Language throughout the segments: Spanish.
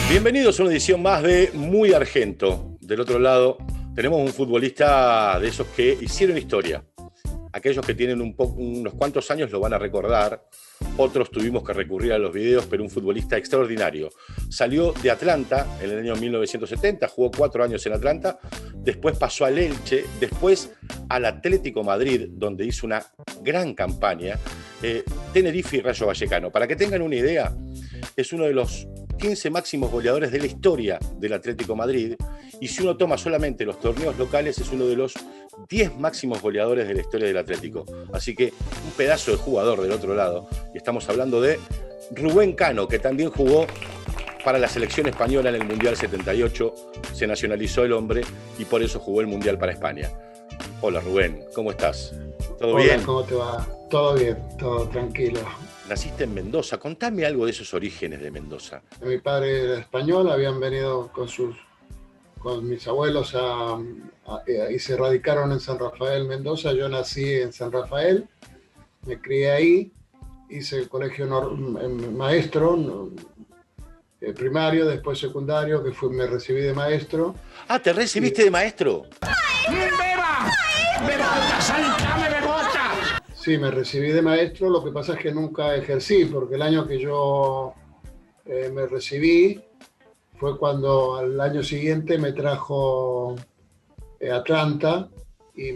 Bienvenidos a una edición más de Muy Argento. Del otro lado tenemos un futbolista de esos que hicieron historia. Aquellos que tienen unos cuantos años lo van a recordar. Otros tuvimos que recurrir a los videos, pero un futbolista extraordinario. Salió de Atlanta en el año 1970, jugó 4 años en Atlanta, después pasó al Elche, después al Atlético Madrid, donde hizo una gran campaña, Tenerife y Rayo Vallecano. Para que tengan una idea, es uno de los 15 máximos goleadores de la historia del Atlético Madrid, y si uno toma solamente los torneos locales, es uno de los 10 máximos goleadores de la historia del Atlético. Así que un pedazo de jugador del otro lado. Y estamos hablando de Rubén Cano, que también jugó para la selección española en el Mundial 78. Se nacionalizó el hombre y por eso jugó el Mundial para España. Hola Rubén, ¿cómo estás? ¿Todo Hola, bien? ¿cómo te va? Todo bien, todo tranquilo. Naciste en Mendoza. Contame algo de esos orígenes de Mendoza. Mi padre era español, habían venido con mis abuelos y se radicaron en San Rafael, Mendoza. Yo nací en San Rafael, me crié ahí, hice el colegio maestro, primario, después secundario, me recibí de maestro. Ah, ¿te recibiste de maestro? ¡Beba! ¡Bebota, saltame, bebota! Sí, me recibí de maestro, lo que pasa es que nunca ejercí, porque el año que yo me recibí fue cuando al año siguiente me trajo Atlanta y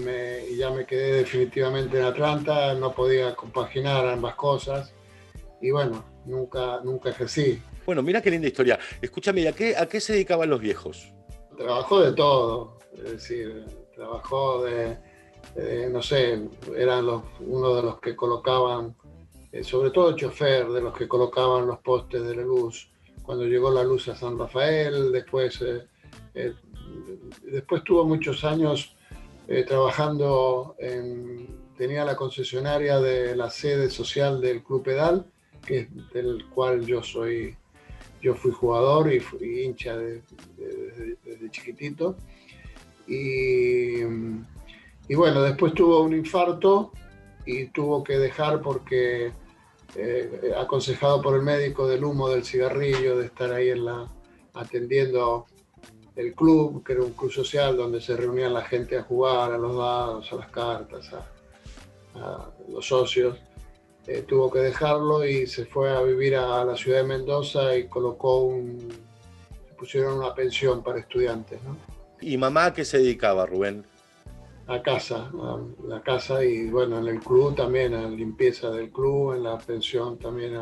ya me quedé definitivamente en Atlanta, no podía compaginar ambas cosas y bueno, nunca ejercí. Bueno, mira qué linda historia. Escúchame, ¿a qué se dedicaban los viejos? Trabajó de todo, es decir, trabajó no sé, eran uno de los que colocaban, sobre todo el chofer, de los que colocaban los postes de la luz. Cuando llegó la luz a San Rafael, después tuvo muchos años trabajando tenía la concesionaria de la sede social del Club Pedal, que es del cual yo fui jugador y fui hincha desde chiquitito. Y bueno, después tuvo un infarto y tuvo que dejar porque aconsejado por el médico del humo del cigarrillo, de estar ahí atendiendo el club, que era un club social donde se reunían la gente a jugar, a los dados, a las cartas, a los socios. Tuvo que dejarlo y se fue a vivir a la ciudad de Mendoza y se pusieron una pensión para estudiantes, ¿no? ¿Y mamá a qué se dedicaba, Rubén? La casa y bueno, en el club también, a la limpieza del club, en la pensión también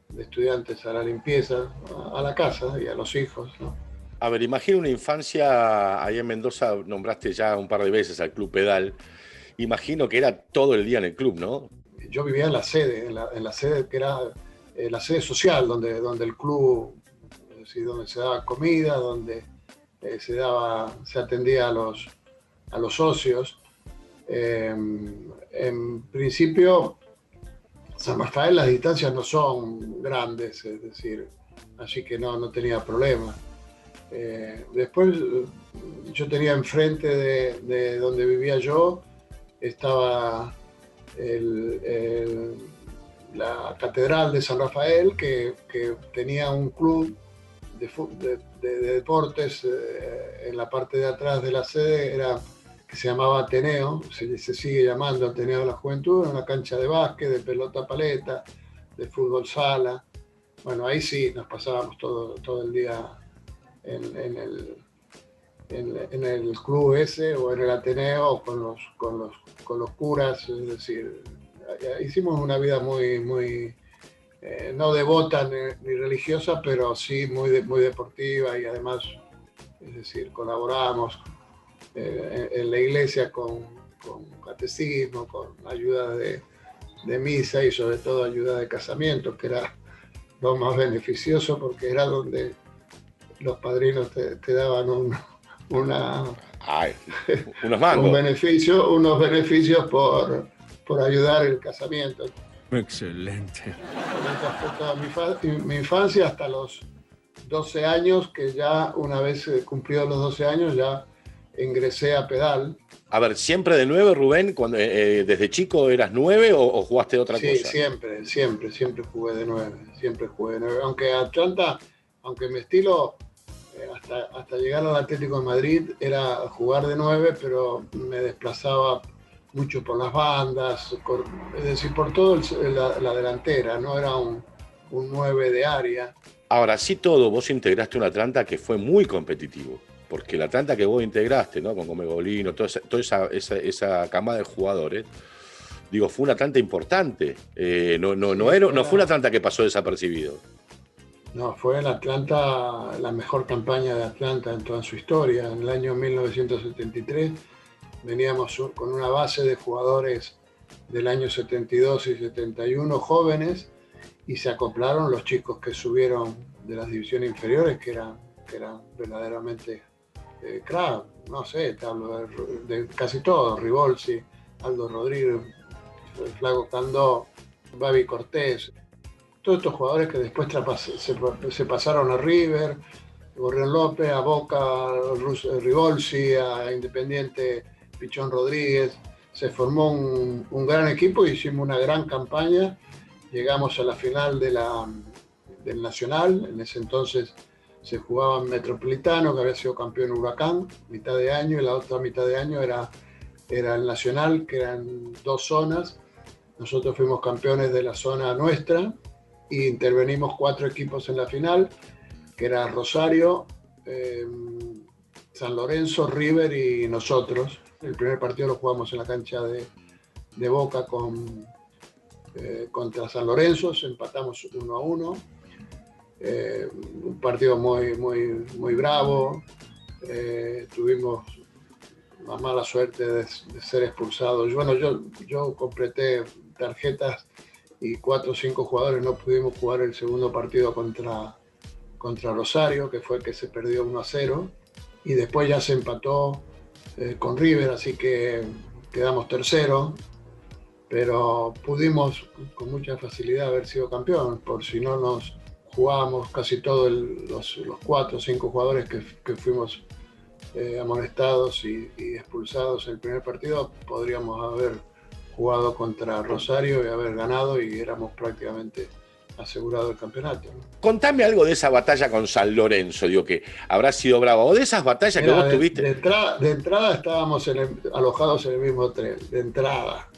de estudiantes a la limpieza, a la casa y a los hijos, ¿no? A ver, imagino una infancia, ahí en Mendoza nombraste ya un par de veces al Club Pedal, imagino que era todo el día en el club, ¿no? Yo vivía en la sede, en la sede que era la sede social, donde el club, es decir, donde se daba comida, donde se atendía a los socios. En principio, San Rafael las distancias no son grandes, es decir, así que no tenía problema. Después yo tenía enfrente de donde vivía yo, estaba la Catedral de San Rafael, que tenía un club de deportes en la parte de atrás de la sede, que se llamaba Ateneo, se sigue llamando Ateneo de la Juventud, una cancha de básquet, de pelota paleta, de fútbol sala. Bueno, ahí sí nos pasábamos todo el día en el club ese, o en el Ateneo, con los curas, es decir, hicimos una vida muy no devota ni religiosa, pero sí muy deportiva, y además, es decir, colaborábamos en la iglesia con catecismo, con ayuda de misa y sobre todo ayuda de casamiento, que era lo más beneficioso porque era donde los padrinos te daban unos mangos. unos beneficios por ayudar el casamiento. Excelente. Mi infancia hasta los 12 años, que ya una vez cumplidos los 12 años ya ingresé a Pedal. A ver, ¿siempre de 9, Rubén? Cuando, ¿desde chico eras 9 o jugaste otra cosa? Sí, siempre jugué de 9, Aunque Atlanta aunque mi estilo hasta llegar al Atlético de Madrid era jugar de 9, pero me desplazaba mucho por las bandas, es decir, por todo la delantera, no era un 9 de área. Ahora, sí todo, vos integraste un Atlanta que fue muy competitivo, porque el Atlanta que vos integraste, ¿no? Con Comegolino, toda esa camada de jugadores, digo, fue un Atlanta importante, no fue un Atlanta que pasó desapercibido. No, fue el Atlanta, la mejor campaña de Atlanta en toda su historia. En el año 1973 veníamos con una base de jugadores del año 72 y 71 jóvenes, y se acoplaron los chicos que subieron de las divisiones inferiores, que eran verdaderamente crack, no sé, te hablo de casi todos: Rivolsi, Aldo Rodríguez, Flaco Candó, Babi Cortés, todos estos jugadores que después se pasaron a River, Gorrión López, a Boca, Rivolsi, a Independiente, Pichón Rodríguez. Se formó un gran equipo y hicimos una gran campaña. Llegamos a la final del Nacional. En ese entonces se jugaba en Metropolitano, que había sido campeón Huracán, mitad de año, y la otra mitad de año era el Nacional, que eran 2 zonas. Nosotros fuimos campeones de la zona nuestra y intervenimos 4 equipos en la final, que era Rosario, San Lorenzo, River y nosotros. El primer partido lo jugamos en la cancha de Boca contra San Lorenzo, empatamos 1-1. Un partido muy bravo. Tuvimos la mala suerte de ser expulsados. Bueno, yo completé tarjetas y 4 o 5 jugadores no pudimos jugar el segundo partido contra Rosario, que fue el que se perdió 1-0, y después ya se empató con River, así que quedamos tercero, pero pudimos con mucha facilidad haber sido campeón, por si no nos jugábamos casi todos los 4 o 5 jugadores que fuimos amonestados y expulsados en el primer partido, podríamos haber jugado contra Rosario y haber ganado, y éramos prácticamente asegurado el campeonato, ¿no? Contame algo de esa batalla con San Lorenzo, digo, que habrá sido brava, o de esas batallas que vos tuviste. De entrada estábamos alojados en el mismo hotel, de entrada.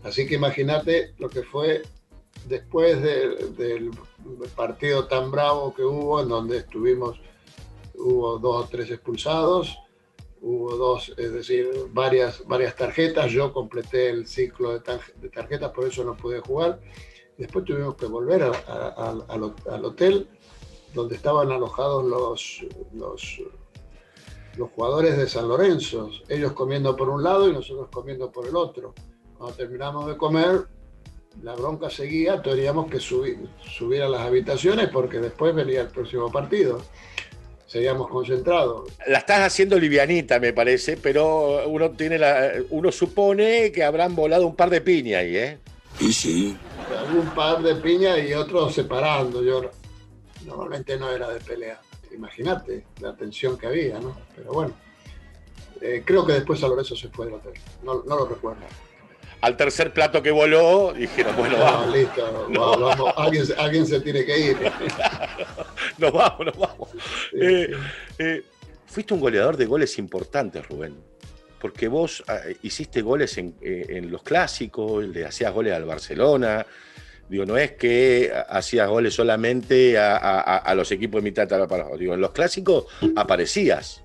Así que imagínate lo que fue después del partido tan bravo que hubo, en donde hubo 2 o 3 expulsados, hubo 2, es decir, varias tarjetas. Yo completé el ciclo de tarjetas, por eso no pude jugar. Después tuvimos que volver al hotel donde estaban alojados los jugadores de San Lorenzo, ellos comiendo por un lado y nosotros comiendo por el otro. Cuando terminamos de comer, la bronca seguía, teníamos que subir a las habitaciones porque después venía el próximo partido. Seguíamos concentrados. La estás haciendo livianita, me parece, pero uno supone que habrán volado un par de piñas ahí, ¿eh? Y sí. Un par de piñas y otros separando. Yo normalmente no era de pelea. Imagínate la tensión que había, ¿no? Pero bueno, creo que después San Lorenzo se fue del hotel. No lo recuerdo. Al tercer plato que voló, dijeron, bueno, vamos. Listo, vamos. Alguien se tiene que ir. Nos vamos. Fuiste un goleador de goles importantes, Rubén, porque vos hiciste goles en los clásicos, le hacías goles al Barcelona. Digo, no es que hacías goles solamente a los equipos de mitad de tabla. Digo, en los clásicos aparecías.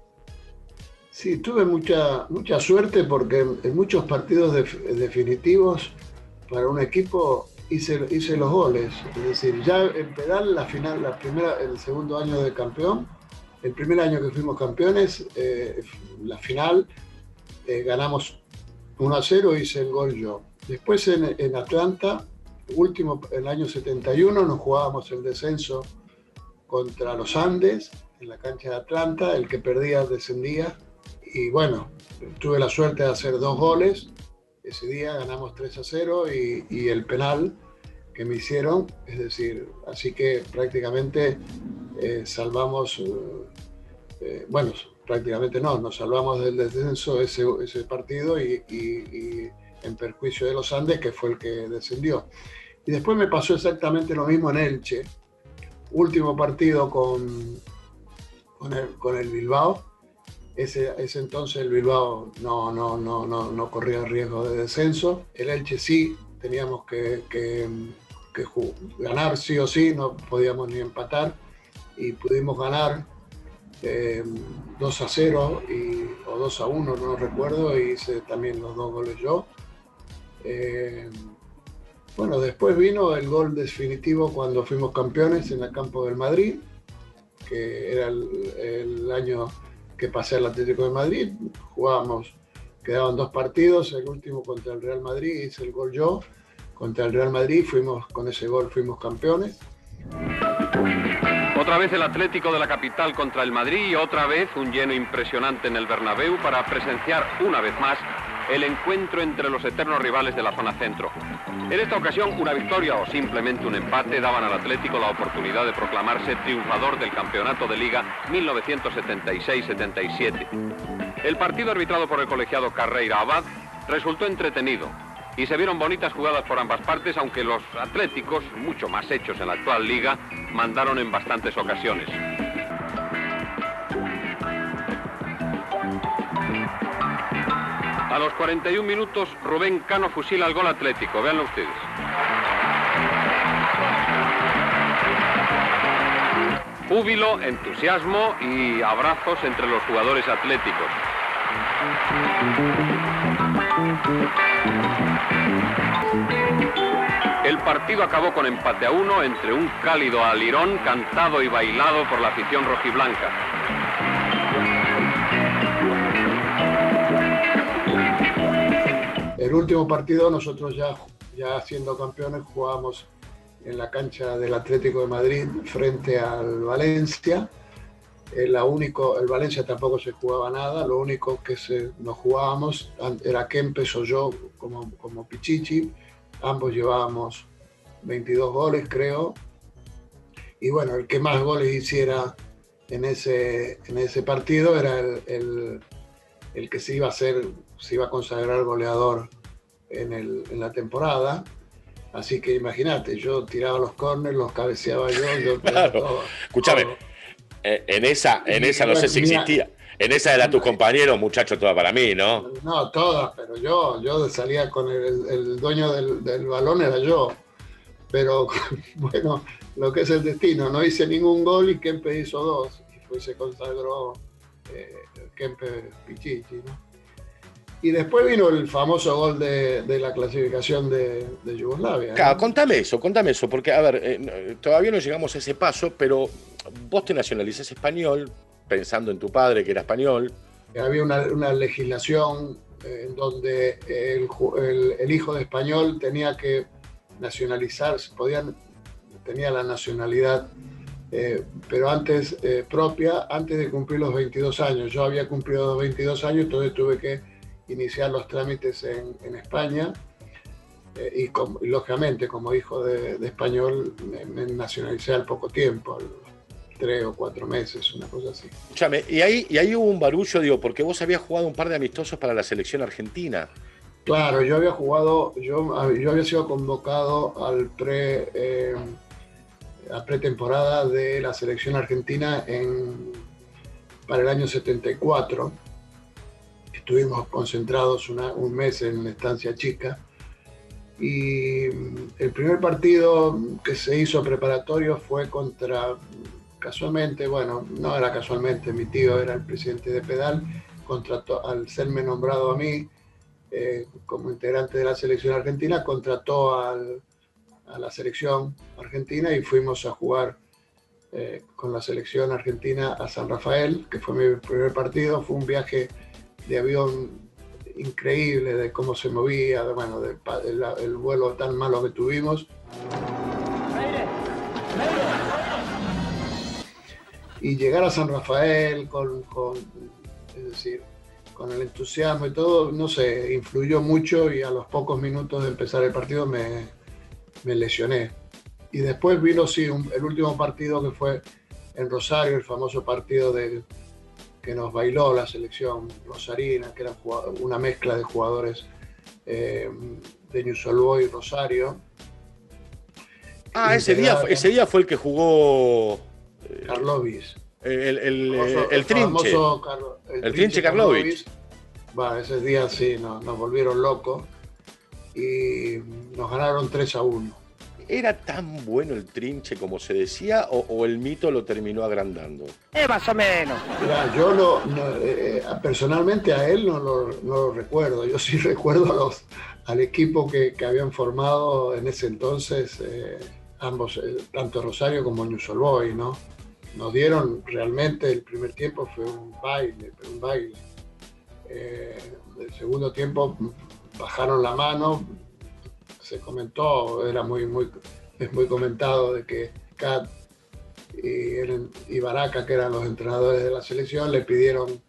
Sí, tuve mucha suerte porque en muchos partidos definitivos para un equipo hice los goles. Es decir, ya en Pedal, el segundo año de campeón, el primer año que fuimos campeones, la final, ganamos 1-0, hice el gol yo. Después en Atlanta, el año 71, nos jugábamos el descenso contra los Andes, en la cancha de Atlanta, el que perdía descendía. Y bueno, tuve la suerte de hacer 2 goles. Ese día ganamos 3-0 y el penal que me hicieron, es decir, así que prácticamente salvamos, prácticamente no, nos salvamos del descenso ese partido y en perjuicio de los Andes, que fue el que descendió. Y después me pasó exactamente lo mismo en Elche. último partido con el Bilbao. Ese entonces el Bilbao no corría riesgo de descenso. El Elche sí, teníamos que ganar sí o sí, no podíamos ni empatar, y pudimos ganar 2-0 o 2-1, no recuerdo, y hice también los 2 goles yo. Bueno, después vino el gol definitivo cuando fuimos campeones en el campo del Madrid, que era el año que pasé al Atlético de Madrid. Jugábamos, quedaban 2 partidos, el último contra el Real Madrid, hice el gol yo contra el Real Madrid, con ese gol fuimos campeones. Otra vez el Atlético de la capital contra el Madrid y otra vez un lleno impresionante en el Bernabéu para presenciar una vez más el encuentro entre los eternos rivales de la zona centro. En esta ocasión, una victoria o simplemente un empate daban al Atlético la oportunidad de proclamarse triunfador del campeonato de Liga 1976-77. El partido arbitrado por el colegiado Carreira Abad resultó entretenido y se vieron bonitas jugadas por ambas partes, aunque los atléticos, mucho más hechos en la actual liga, mandaron en bastantes ocasiones. A los 41 minutos, Rubén Cano fusila el gol atlético. Véanlo ustedes. Júbilo, entusiasmo y abrazos entre los jugadores atléticos. El partido acabó con empate a 1 entre un cálido alirón cantado y bailado por la afición rojiblanca. El último partido, nosotros ya siendo campeones, jugábamos en la cancha del Atlético de Madrid frente al Valencia. El Valencia tampoco se jugaba nada, lo único que nos jugábamos era Kempes o yo como Pichichi. Ambos llevábamos 22 goles, creo. Y bueno, el que más goles hiciera en ese partido era el que se iba a consagrar goleador en la temporada. Así que imagínate, yo tiraba los córneres, los cabeceaba yo claro. Todo. Escúchame, en esa no sé si existía. En esa era tus compañeros, muchacho, toda para mí, ¿no? No, todas, pero yo salía con el dueño del balón, era yo. Pero bueno, lo que es el destino, no hice ningún gol y Kempe hizo 2. Y se consagró Kempe Pichichi, ¿no? Y después vino el famoso gol de la clasificación de Yugoslavia. Claro, contame eso, porque, a ver, todavía no llegamos a ese paso, pero vos te nacionalizás español, pensando en tu padre, que era español. Había una legislación en donde el hijo de español tenía que nacionalizarse, tenía la nacionalidad, pero antes propia, antes de cumplir los 22 años. Yo había cumplido los 22 años, entonces tuve que iniciar los trámites en España y lógicamente como hijo de español me nacionalicé al poco tiempo, 3 o 4 meses, una cosa así. Escúchame, y ahí hubo un barullo, digo, porque vos habías jugado un par de amistosos para la selección argentina. Claro, yo había sido convocado a pretemporada de la selección argentina para el año 74. Estuvimos concentrados un mes en la Estancia Chica. Y el primer partido que se hizo preparatorio fue casualmente, bueno, no era casualmente, mi tío era el presidente de Pedal, al serme nombrado a mí como integrante de la selección argentina, contrató a la selección argentina y fuimos a jugar con la selección argentina a San Rafael, que fue mi primer partido. Fue un viaje de avión increíble, de cómo se movía, el vuelo tan malo que tuvimos. Y llegar a San Rafael es decir, con el entusiasmo y todo, no sé, influyó mucho y a los pocos minutos de empezar el partido me lesioné. Y después vino, sí, el último partido que fue en Rosario, el famoso partido que nos bailó la selección rosarina, que era una mezcla de jugadores de Ñusoló y Rosario. ese día fue el que jugó Karlovic. El Trinche. El Trinche Karlovic. Va, ese día sí, nos volvieron locos y nos ganaron 3-1. ¿Era tan bueno el Trinche como se decía o el mito lo terminó agrandando? Más o menos. Mirá, yo personalmente a él no lo recuerdo. Yo sí recuerdo al equipo que habían formado en ese entonces, ambos, tanto Rosario como Newell's Old Boys, ¿no? Nos dieron realmente, el primer tiempo fue un baile. El segundo tiempo bajaron la mano, se comentó, es muy comentado de que Cat y Baraca, que eran los entrenadores de la selección, le pidieron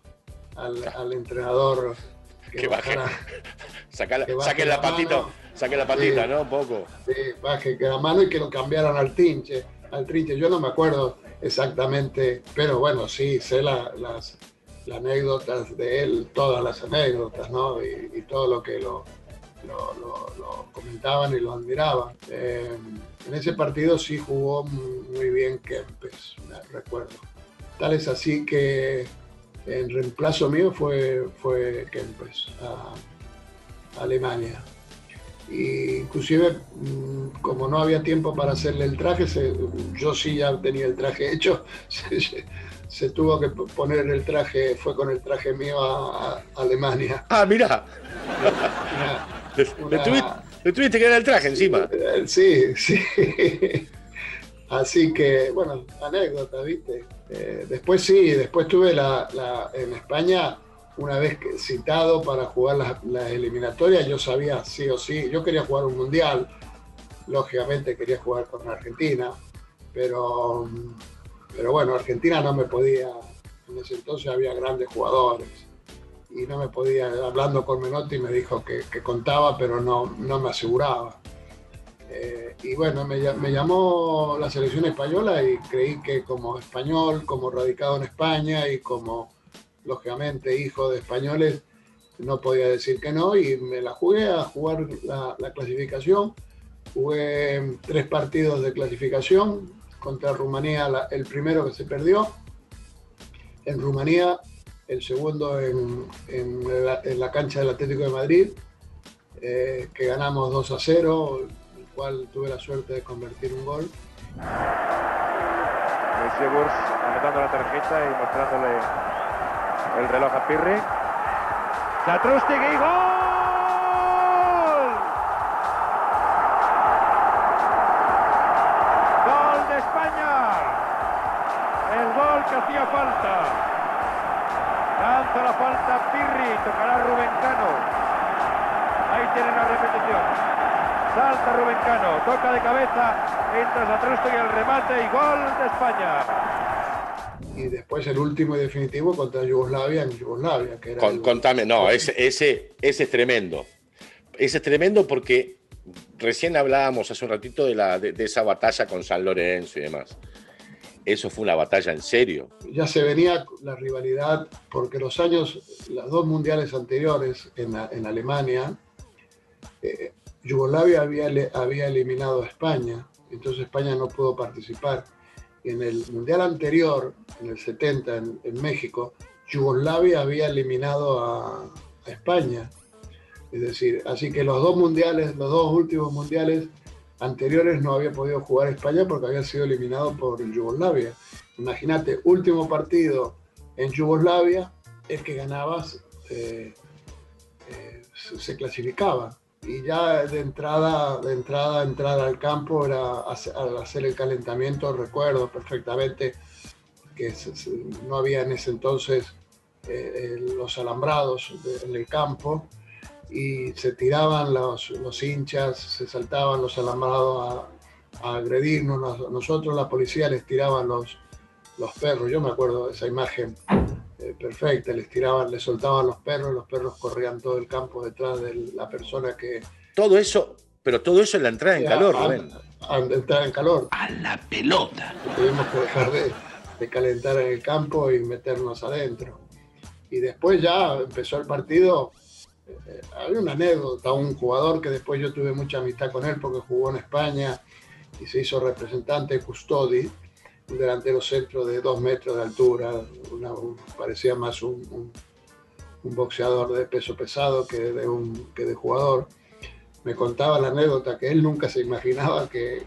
al entrenador que bajara, saque la patita, sí, ¿no? Un poco. Sí, baje que la mano y que lo cambiaran al Trinche. Yo no me acuerdo exactamente, pero bueno, sí, sé las anécdotas de él, todas las anécdotas, ¿no? Y todo lo que lo comentaban y lo admiraban. En ese partido sí jugó muy bien Kempes, me recuerdo. Tal es así que en reemplazo mío fue Kempes a Alemania. Y inclusive, como no había tiempo para hacerle el traje, yo sí ya tenía el traje hecho, se tuvo que poner el traje, fue con el traje mío a Alemania. Ah, mirá. Le tuviste que dar el traje encima. Sí. Así que, bueno, anécdota, ¿viste? Después tuve en España, una vez citado para jugar las eliminatorias, yo sabía sí o sí, yo quería jugar un mundial, lógicamente quería jugar con Argentina, pero bueno, Argentina no me podía, en ese entonces había grandes jugadores y no me podía, hablando con Menotti me dijo que contaba, pero no me aseguraba. Y bueno, me llamó la selección española y creí que como español, como radicado en España y como lógicamente hijo de españoles, no podía decir que no y me la jugué a jugar la clasificación. Jugué 3 partidos de clasificación contra Rumanía, el primero que se perdió en Rumanía, el segundo en la cancha del Atlético de Madrid, que ganamos 2-0, el cual tuve la suerte de convertir un gol. Segurs anotando la tarjeta y mostrándole el reloj a Pirri. Satrústegui, ¡gol! ¡Gol de España! El gol que hacía falta. Lanza la falta Pirri, tocará Rubén Cano. Ahí tienen la repetición. Salta Rubén Cano, toca de cabeza, entra Satrústegui al remate y gol de España. Y después el último y definitivo contra Yugoslavia en Yugoslavia. Que era contame, no, ese es tremendo. Ese es tremendo porque recién hablábamos hace un ratito de esa batalla con San Lorenzo y demás. Eso fue una batalla en serio. Ya se venía la rivalidad porque los 2 mundiales anteriores en Alemania, Yugoslavia había eliminado a España, entonces España no pudo participar. En el mundial anterior, en el 70, en México, Yugoslavia había eliminado a España. Es decir, así que los 2 últimos mundiales anteriores no había podido jugar España porque había sido eliminado por Yugoslavia. Imagínate, último partido en Yugoslavia, el que ganabas se clasificaba. Y ya de entrada al campo era hacer el calentamiento. Recuerdo perfectamente que no había en ese entonces los alambrados en el campo y se tiraban los hinchas, se saltaban los alambrados a agredirnos. Nosotros, la policía, les tiraban los perros. Yo me acuerdo de esa imagen perfecta, les soltaban los perros corrían todo el campo detrás de la persona que... Todo eso en la entrada en calor, Rubén. Entrada en calor. A la pelota. Tuvimos que dejar de calentar en el campo y meternos adentro. Y después ya empezó el partido. Había una anécdota, un jugador que después yo tuve mucha amistad con él porque jugó en España y se hizo representante Custodi, un delantero centro de 2 metros de altura, parecía más un boxeador de peso pesado que de jugador. Me contaba la anécdota que él nunca se imaginaba que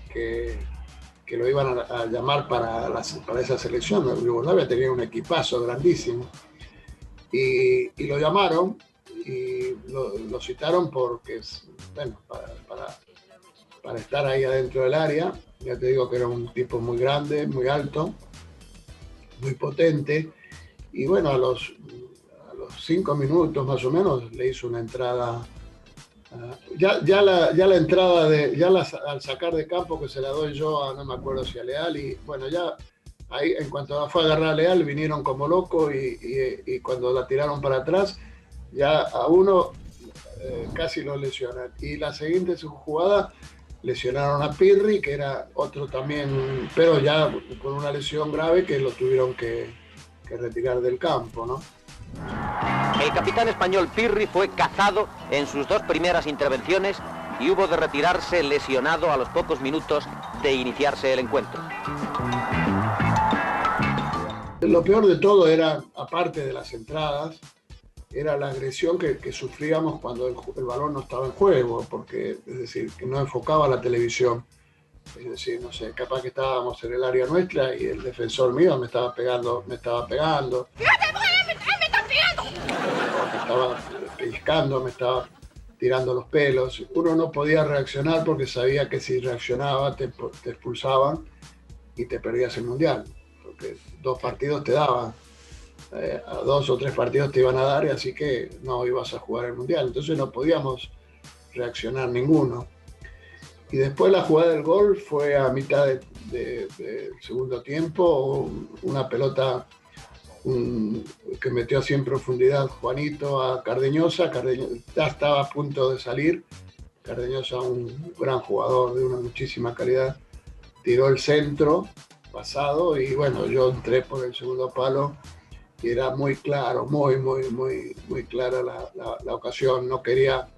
lo iban a llamar para esa selección. Yugoslavia tenía un equipazo grandísimo y lo llamaron y lo citaron porque, bueno, para estar ahí adentro del área. Ya te digo que era un tipo muy grande, muy alto, muy potente, y bueno, a los 5 minutos más o menos le hizo una entrada. Ya la entrada al sacar de campo, que se la doy yo no me acuerdo si a Leal, y bueno, ya ahí en cuanto fue a agarrar a Leal vinieron como locos y cuando la tiraron para atrás ya a uno casi lo lesionan, y la siguiente jugada lesionaron a Pirri, que era otro también, pero ya con una lesión grave que lo tuvieron que retirar del campo, ¿no? El capitán español Pirri fue cazado en sus 2 primeras intervenciones y hubo de retirarse lesionado a los pocos minutos de iniciarse el encuentro. Lo peor de todo era, aparte de las entradas, era la agresión que sufríamos cuando el balón no estaba en juego, porque, es decir, que no enfocaba la televisión. Es decir, no sé, capaz que estábamos en el área nuestra y el defensor mío me estaba pegando. ¡Fíjate, me está pegando! Me estaba pellizcando, me estaba tirando los pelos. Uno no podía reaccionar porque sabía que si reaccionaba te expulsaban y te perdías el Mundial, porque 2 partidos te daban. A 2 o 3 partidos te iban a dar, y así que no ibas a jugar el Mundial. Entonces no podíamos reaccionar ninguno. Y después la jugada del gol fue a mitad del segundo tiempo, una pelota que metió así en profundidad Juanito a Cardeñosa. Cardeñosa ya estaba a punto de salir. Cardeñosa, un gran jugador de una muchísima calidad, tiró el centro pasado y bueno, yo entré por el segundo palo. Y era muy claro, muy clara la ocasión. No quería,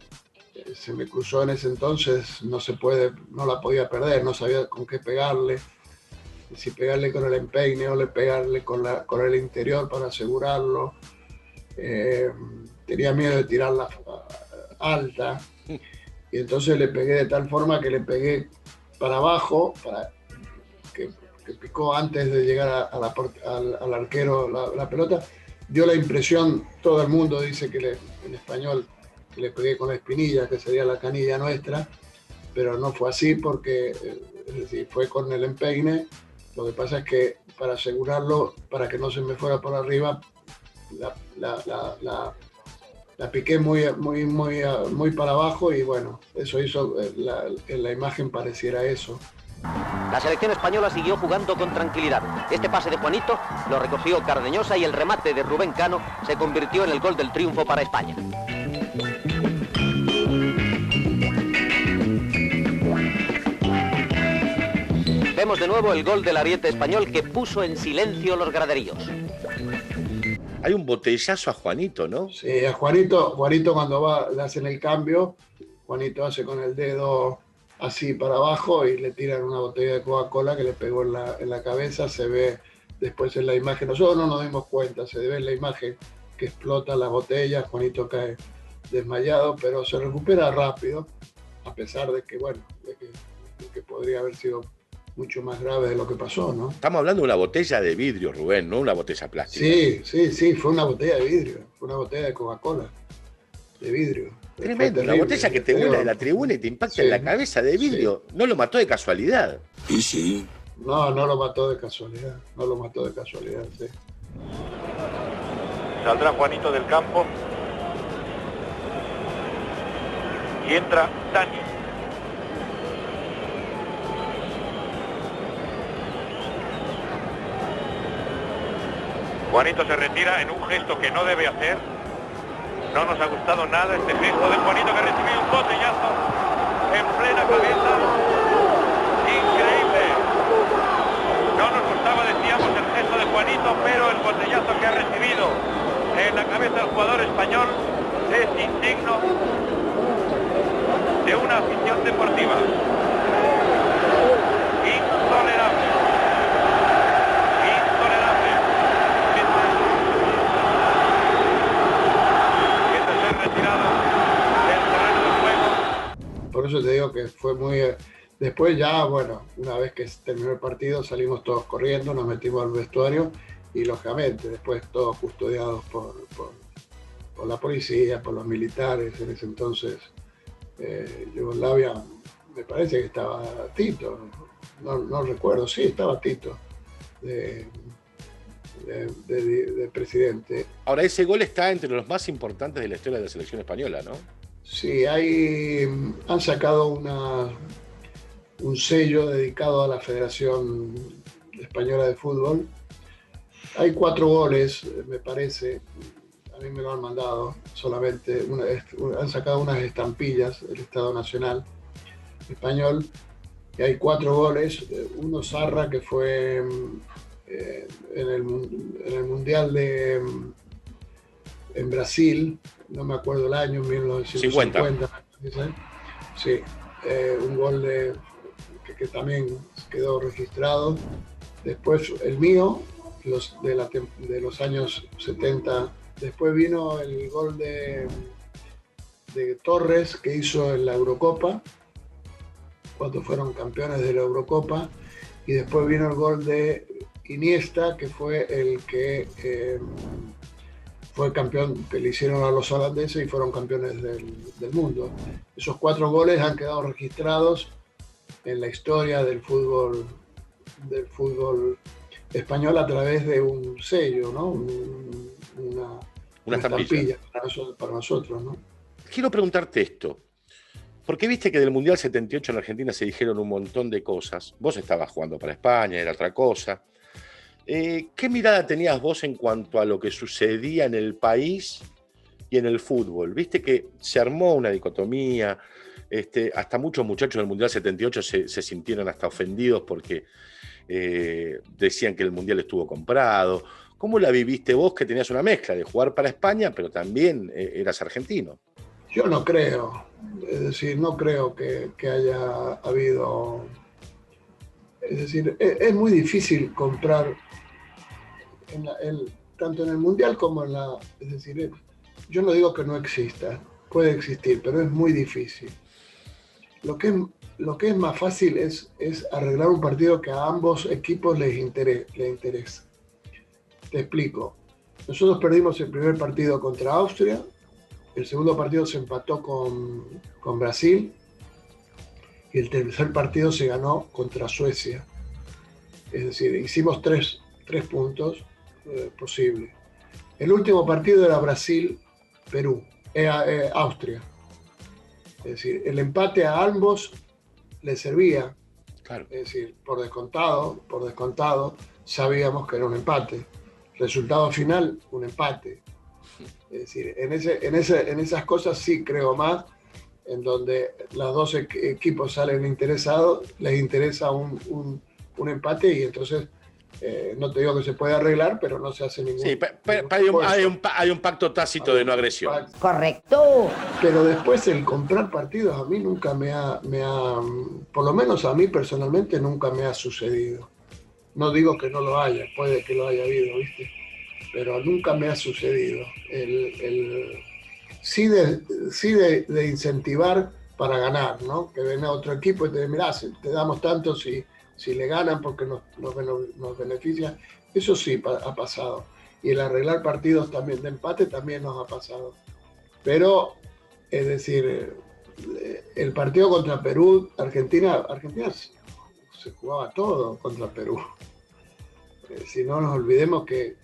se me cruzó en ese entonces, no la podía perder, no sabía con qué pegarle, si pegarle con el empeine o pegarle con el interior para asegurarlo. Tenía miedo de tirarla alta, y entonces le pegué de tal forma que le pegué para abajo, que picó antes de llegar al arquero la pelota. Dio la impresión, todo el mundo dice en español, que le pegué con la espinilla, que sería la canilla nuestra, pero no fue así porque, es decir, fue con el empeine. Lo que pasa es que para asegurarlo, para que no se me fuera por arriba, la piqué muy para abajo, y bueno, eso hizo en la imagen pareciera eso. La selección española siguió jugando con tranquilidad. Este pase de Juanito lo recogió Cardeñosa y el remate de Rubén Cano se convirtió en el gol del triunfo para España. Vemos de nuevo el gol del ariete español que puso en silencio los graderíos. Hay un botellazo a Juanito, ¿no? Sí, a Juanito cuando le hacen el cambio, Juanito hace con el dedo así para abajo y le tiran una botella de Coca-Cola que le pegó en la cabeza. Se ve después en la imagen, nosotros no nos dimos cuenta, se ve en la imagen que explota la botella, Juanito cae desmayado, pero se recupera rápido, a pesar de que, bueno, de que podría haber sido mucho más grave de lo que pasó, ¿no? Estamos hablando de una botella de vidrio, Rubén, no una botella plástica. Sí, fue una botella de vidrio, fue una botella de Coca-Cola, de vidrio. Tremendo, una botella que te vuela de la tribuna y te impacta en la cabeza, de vidrio. Sí. No lo mató de casualidad. Y sí. No lo mató de casualidad, sí. Saldrá Juanito del campo y entra Dani. Juanito se retira en un gesto que no debe hacer. No nos ha gustado nada este gesto de Juanito, que ha recibido un botellazo en plena cabeza. Increíble. No nos gustaba, decíamos, el gesto de Juanito, pero el botellazo que ha recibido en la cabeza del jugador español es indigno de una afición deportiva. por eso te digo que fue muy... Después ya, bueno, una vez que terminó el partido salimos todos corriendo, nos metimos al vestuario y lógicamente después todos custodiados por la policía, por los militares. En ese entonces Yugoslavia, me parece que estaba Tito, no recuerdo, sí, estaba Tito de presidente. Ahora, ese gol está entre los más importantes de la historia de la selección española, ¿no? Sí, han sacado un sello dedicado a la Federación Española de Fútbol. Hay 4 goles, me parece, a mí me lo han mandado solamente, han sacado unas estampillas del Estado Nacional Español, y hay 4 goles, uno Zarra, que fue en el Mundial en Brasil, no me acuerdo el año, 1950. Sí, un gol que también quedó registrado. Después el mío, de los años 70. Después vino el gol de Torres, que hizo en la Eurocopa, cuando fueron campeones de la Eurocopa. Y después vino el gol de Iniesta, que fue el que fue campeón, que le hicieron a los holandeses y fueron campeones del mundo. Esos 4 goles han quedado registrados en la historia del fútbol español a través de un sello, ¿no? Una estampilla para nosotros, ¿no? Quiero preguntarte esto, porque viste que del Mundial 78 en Argentina se dijeron un montón de cosas. Vos estabas jugando para España, era otra cosa. ¿Qué mirada tenías vos en cuanto a lo que sucedía en el país y en el fútbol? Viste que se armó una dicotomía, hasta muchos muchachos del Mundial 78 se sintieron hasta ofendidos porque decían que el Mundial estuvo comprado. ¿Cómo la viviste vos, que tenías una mezcla de jugar para España, pero también eras argentino? Yo no creo, es decir, no creo que haya habido... Es decir, es muy difícil comprar tanto en el Mundial como en la... Es decir, yo no digo que no exista, puede existir, pero es muy difícil. Lo que es más fácil es arreglar un partido que a ambos equipos les interesa. Te explico. Nosotros perdimos el primer partido contra Austria, el segundo partido se empató con Brasil y el tercer partido se ganó contra Suecia. Es decir, hicimos tres puntos posibles. El último partido era Brasil-Perú, Austria. Es decir, el empate a ambos les servía. Claro. Es decir, por descontado, sabíamos que era un empate. Resultado final, un empate. Es decir, en esas cosas sí creo más, en donde los dos equipos salen interesados, les interesa un empate y entonces no te digo que se puede arreglar, pero no se hace ningún... Sí, hay un pacto tácito de no agresión. Correcto. Pero después el comprar partidos a mí nunca me ha, por lo menos a mí personalmente nunca me ha sucedido. No digo que no lo haya, puede que lo haya habido, ¿viste? Pero nunca me ha sucedido. Sí de incentivar para ganar, ¿no? Que venga otro equipo y te diga, mirá, te damos tanto si le ganan porque nos beneficia. Eso sí ha pasado. Y el arreglar partidos también de empate también nos ha pasado. Pero, es decir, el partido contra Perú, Argentina se jugaba todo contra Perú. Si no nos olvidemos que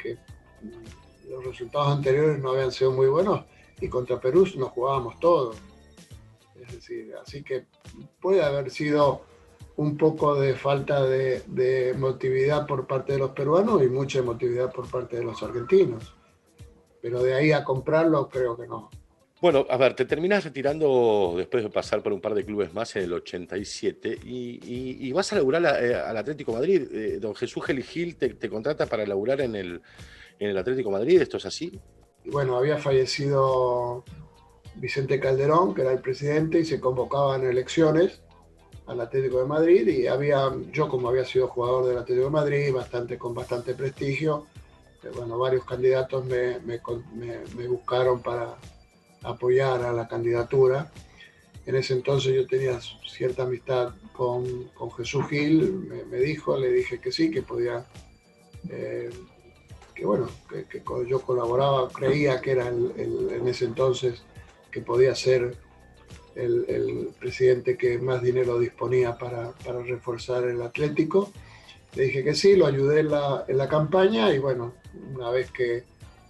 los resultados anteriores no habían sido muy buenos y contra Perú nos jugábamos todo. Es decir, así que puede haber sido un poco de falta de emotividad por parte de los peruanos y mucha emotividad por parte de los argentinos. Pero de ahí a comprarlo creo que no. Bueno, a ver, te terminás retirando después de pasar por un par de clubes más en el 87 y vas a laburar al Atlético Madrid. Don Jesús Gil te contrata para laburar en el Atlético Madrid, ¿esto es así? Y bueno, había fallecido Vicente Calderón, que era el presidente, y se convocaban elecciones al Atlético de Madrid y yo como había sido jugador del Atlético de Madrid, con bastante prestigio, bueno, varios candidatos me buscaron para apoyar a la candidatura En ese entonces yo tenía cierta amistad con Jesús Gil, me dijo, le dije que sí, que podía, que yo colaboraba, creía que era en ese entonces que podía ser el presidente que más dinero disponía para reforzar el Atlético. Le dije que sí, lo ayudé en la campaña y bueno, una vez que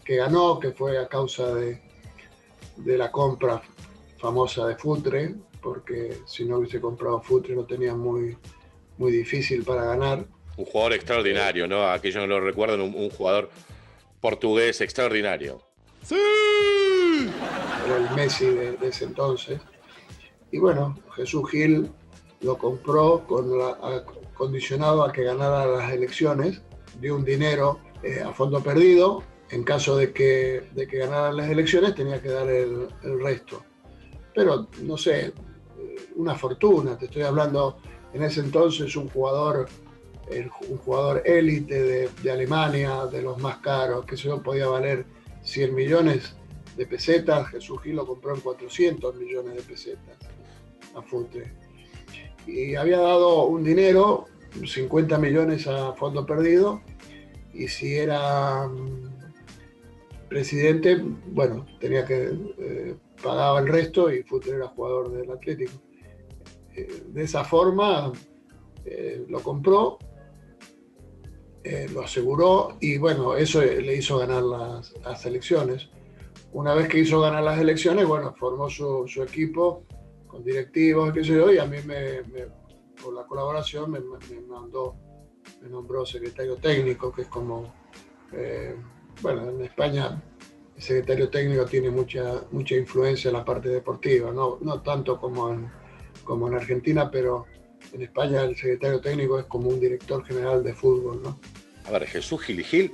ganó, que fue a causa de la compra famosa de Futre, porque si no hubiese comprado Futre lo tenía muy difícil para ganar. Un jugador extraordinario, ¿no? Aquellos no lo recuerdan, un jugador portugués extraordinario. ¡Sí! Era el Messi de ese entonces. Y bueno, Jesús Gil lo compró condicionado a que ganara las elecciones, dio un dinero a fondo perdido. En caso de que ganaran las elecciones tenía que dar el resto. Pero no sé, una fortuna, te estoy hablando en ese entonces un jugador élite de Alemania, de los más caros, que eso podía valer 100 millones de pesetas. Jesús Gil lo compró en 400 millones de pesetas a Futre. Y había dado un dinero, 50 millones a fondo perdido, y si era presidente, bueno, tenía que pagaba el resto y Futre era jugador del Atlético. De esa forma lo compró, lo aseguró y bueno, eso le hizo ganar las elecciones. Una vez que hizo ganar las elecciones, bueno, formó su equipo con directivos, qué sé yo, y a mí por la colaboración me nombró secretario técnico, que es como, bueno, en España el secretario técnico tiene mucha influencia en la parte deportiva, no tanto como en Argentina, pero en España el secretario técnico es como un director general de fútbol, ¿no? A ver, Jesús Gil,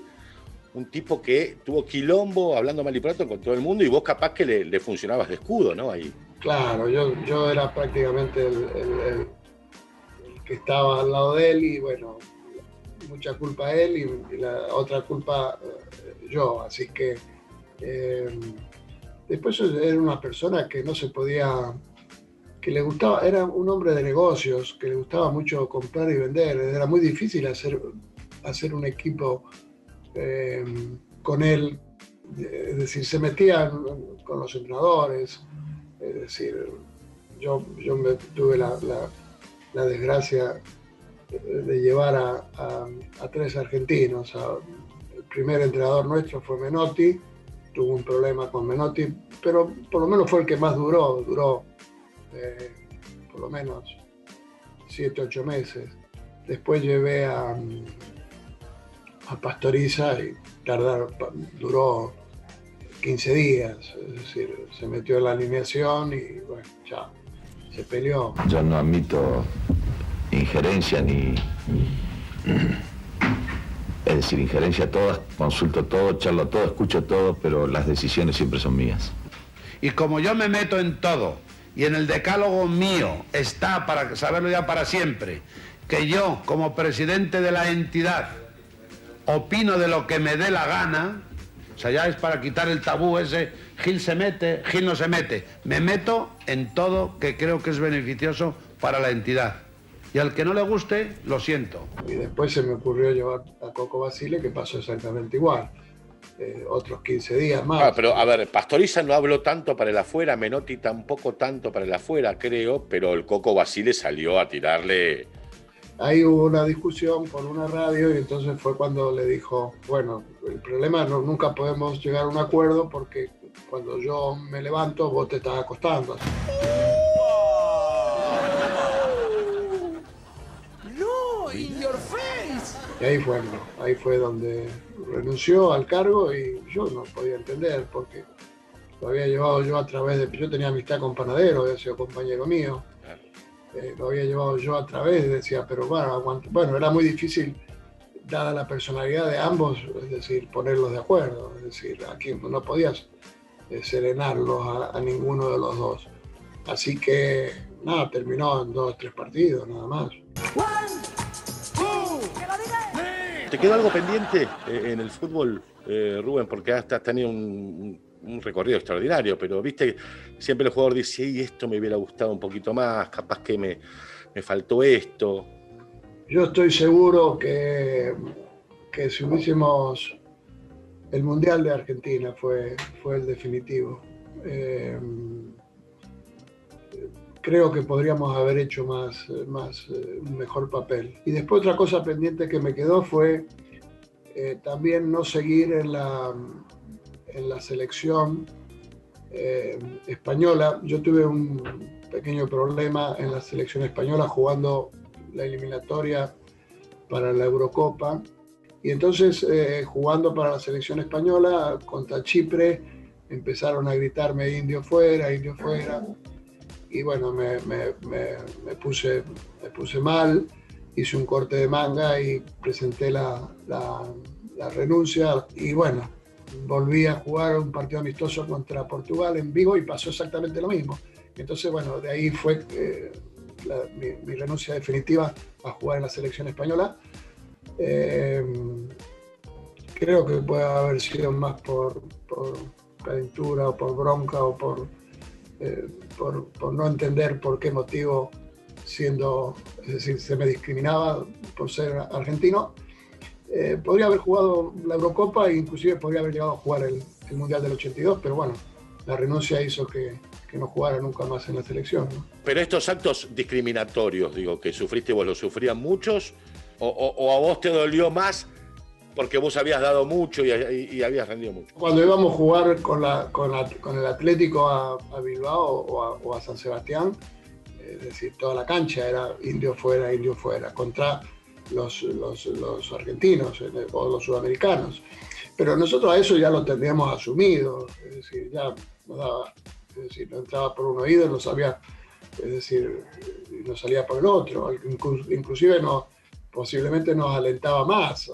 un tipo que tuvo quilombo hablando mal y pronto con todo el mundo y vos capaz que le funcionabas de escudo, ¿no? Ahí. Claro, yo era prácticamente el que estaba al lado de él y bueno, mucha culpa a él y la otra culpa yo, así que después era una persona que no se podía, que le gustaba, era un hombre de negocios, que le gustaba mucho comprar y vender, era muy difícil hacer un equipo con él, es decir, se metía con los entrenadores, es decir, yo tuve la desgracia de llevar a 3 argentinos. El primer entrenador nuestro fue Menotti, tuvo un problema con Menotti, pero por lo menos fue el que más duró por lo menos 7, 8 meses. Después llevé a Pastoriza y duró 15 días, es decir, se metió en la alineación y bueno, ya, se peleó. Yo no admito injerencia ni... Es decir, injerencia todas, consulto todo, charlo todo, escucho todo, pero las decisiones siempre son mías. Y como yo me meto en todo, y en el decálogo mío está, para saberlo ya para siempre, que yo, como presidente de la entidad, opino de lo que me dé la gana, o sea, ya es para quitar el tabú ese, Gil se mete, Gil no se mete. Me meto en todo que creo que es beneficioso para la entidad. Y al que no le guste, lo siento. Y después se me ocurrió llevar a Coco Basile, que pasó exactamente igual. Otros 15 días más. Pero a ver, Pastoriza no habló tanto para el afuera, Menotti tampoco tanto para el afuera, creo, pero el Coco Basile salió a tirarle. Ahí hubo una discusión por una radio y entonces fue cuando le dijo, bueno, el problema nunca podemos llegar a un acuerdo porque cuando yo me levanto vos te estás acostando. Y ahí fue donde renunció al cargo y yo no podía entender porque lo había llevado yo a través de... Yo tenía amistad con Panadero, había sido compañero mío. Lo había llevado yo a través, decía, pero bueno, era muy difícil, dada la personalidad de ambos, es decir, ponerlos de acuerdo. Es decir, aquí no podías serenarlos a ninguno de los dos. Así que, nada, terminó en 2 o 3 partidos, nada más. ¿Te quedó algo pendiente en el fútbol, Rubén? Porque has tenido un recorrido extraordinario, pero viste, siempre el jugador dice, y esto me hubiera gustado un poquito más, capaz que me faltó esto. Yo estoy seguro que si hubiésemos... El Mundial de Argentina fue el definitivo. Creo que podríamos haber hecho un mejor papel. Y después otra cosa pendiente que me quedó fue también no seguir en la selección española. Yo tuve un pequeño problema en la selección española jugando la eliminatoria para la Eurocopa. Y entonces, jugando para la selección española contra Chipre, empezaron a gritarme indio fuera, indio fuera. Y bueno, me puse mal, hice un corte de manga y presenté la renuncia. Y bueno, volví a jugar un partido amistoso contra Portugal en Vigo y pasó exactamente lo mismo. Entonces, bueno, de ahí fue mi renuncia definitiva a jugar en la selección española. Creo que puede haber sido más por calentura o por bronca o por no entender por qué motivo, es decir, se me discriminaba por ser argentino. Podría haber jugado la Eurocopa e inclusive podría haber llegado a jugar el Mundial del 82, pero bueno, la renuncia hizo que no jugara nunca más en la selección, ¿no? Pero estos actos discriminatorios, digo, que sufriste vos, ¿los sufrían muchos? ¿O a vos te dolió más porque vos habías dado mucho y habías rendido mucho? Cuando íbamos a jugar con el Atlético a Bilbao o a San Sebastián, es decir, toda la cancha era indio fuera, contra los argentinos o los sudamericanos. Pero nosotros a eso ya lo teníamos asumido, es decir, ya nos daba, es decir, no entraba por un oído, no sabía, es decir, no salía por el otro, inclusive posiblemente nos alentaba más,